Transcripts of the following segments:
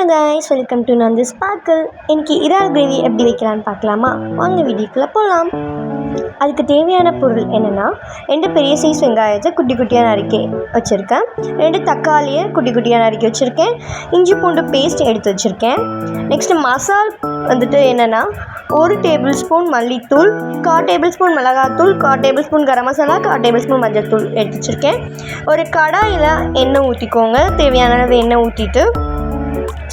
guys, welcome to Nandhu Sparkle. இன்னைக்கு இறால் gravy எப்படி வைக்கலான்னு பார்க்கலாமா? வாங்க வீடியோக்குள்ளே போகலாம். அதுக்கு தேவையான பொருள் என்னென்னா, 2 பெரிய சைஸ் வெங்காயத்தை குட்டி குட்டியாக நறுக்கி வச்சுருக்கேன், 2 தக்காளியை குட்டி குட்டியாக நறுக்கி வச்சுருக்கேன், இஞ்சி பூண்டு பேஸ்ட் எடுத்து வச்சுருக்கேன். நெக்ஸ்ட்டு மசால் வந்துட்டு என்னென்னா, 1 டேபிள் ஸ்பூன் மல்லித்தூள், 1/4 டேபிள் ஸ்பூன் மிளகாத்தூள், 1/4 table spoon garam masala, 1/4 table spoon மஞ்சள் தூள் எடுத்து வச்சுருக்கேன். ஒரு கடாயில் எண்ணெய் ஊற்றிக்கோங்க. தேவையான அளவு எண்ணெய் ஊற்றிட்டு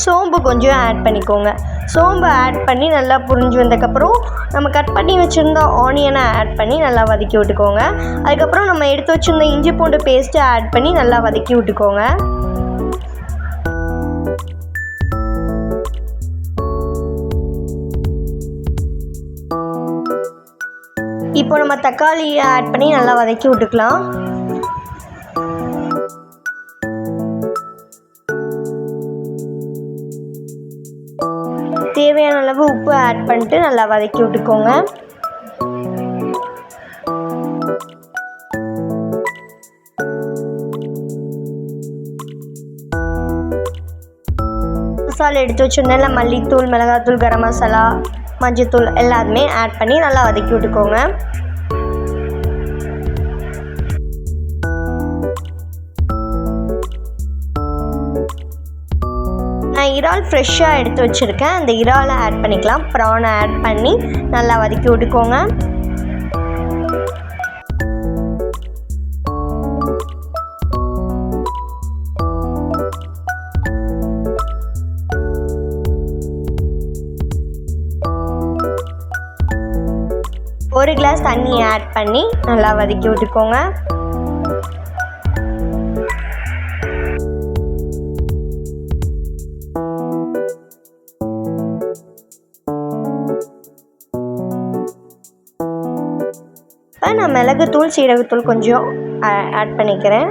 சோம்பு கொஞ்சம் ஆட் பண்ணிக்கோங்க. சோம்பு ஆட் பண்ணி நல்லா புரிஞ்சு வந்ததுக்கப்புறம் நம்ம கட் பண்ணி வச்சுருந்த ஆனியனை ஆட் பண்ணி நல்லா வதக்கி விட்டுக்கோங்க. அதுக்கப்புறம் நம்ம எடுத்து வச்சுருந்த இஞ்சி பூண்டு பேஸ்ட்டு ஆட் பண்ணி நல்லா வதக்கி விட்டுக்கோங்க. இப்போ நம்ம தக்காளியை ஆட் பண்ணி நல்லா வதக்கி விட்டுக்கலாம். தேவையான அளவு உப்பு ஆட் பண்ணிட்டு நல்லா வதக்கி விட்டுக்கோங்க. மசாலா எடுத்து வச்சுருந்தேன்ல, மல்லித்தூள், மிளகாத்தூள், கரம் மசாலா, மஞ்சத்தூள் எல்லாத்துமே ஆட் பண்ணி நல்லா வதக்கி விட்டுக்கோங்க. நான் இறால் ஃப்ரெஷ்ஷாக எடுத்து வச்சுருக்கேன், அந்த இறாலை ஆட் பண்ணிக்கலாம். ப்ரானை ஆட் பண்ணி நல்லா வதக்கி விட்டுக்கோங்க. ஒரு கிளாஸ் தண்ணி ஆட் பண்ணி நல்லா வதக்கி விட்டுக்கோங்க. நான் மிளகுத்தூள், சீரகத்தூள் கொஞ்சம் ஆட் பண்ணிக்கிறேன்.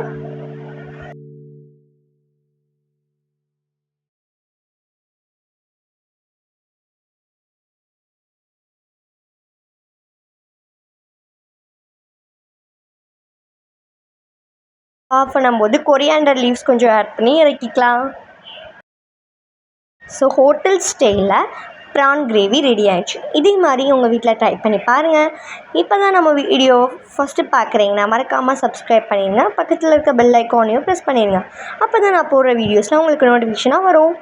ஆஃப் பண்ணும்போது கொரியாண்டர் லீவ்ஸ் கொஞ்சம் ஆட் பண்ணி இறக்கிக்கலாம். ஸோ ஹோட்டல் ஸ்டைலில் ப்ரான் கிரேவி ரெடி ஆகிடுச்சு. இதே மாதிரி உங்கள் வீட்டில் ட்ரை பண்ணி பாருங்கள். இப்போ தான் நம்ம வீடியோ ஃபஸ்ட்டு பார்க்குறீங்கன்னா மறக்காமல் சப்ஸ்கிரைப் பண்ணிடுங்க. பக்கத்தில் இருக்க பெல் ஐக்கானையும் ப்ரெஸ் பண்ணிடுங்க. அப்போ தான் நான் போடுற வீடியோஸில் உங்களுக்கு நோட்டிஃபிகேஷனாக வரும்.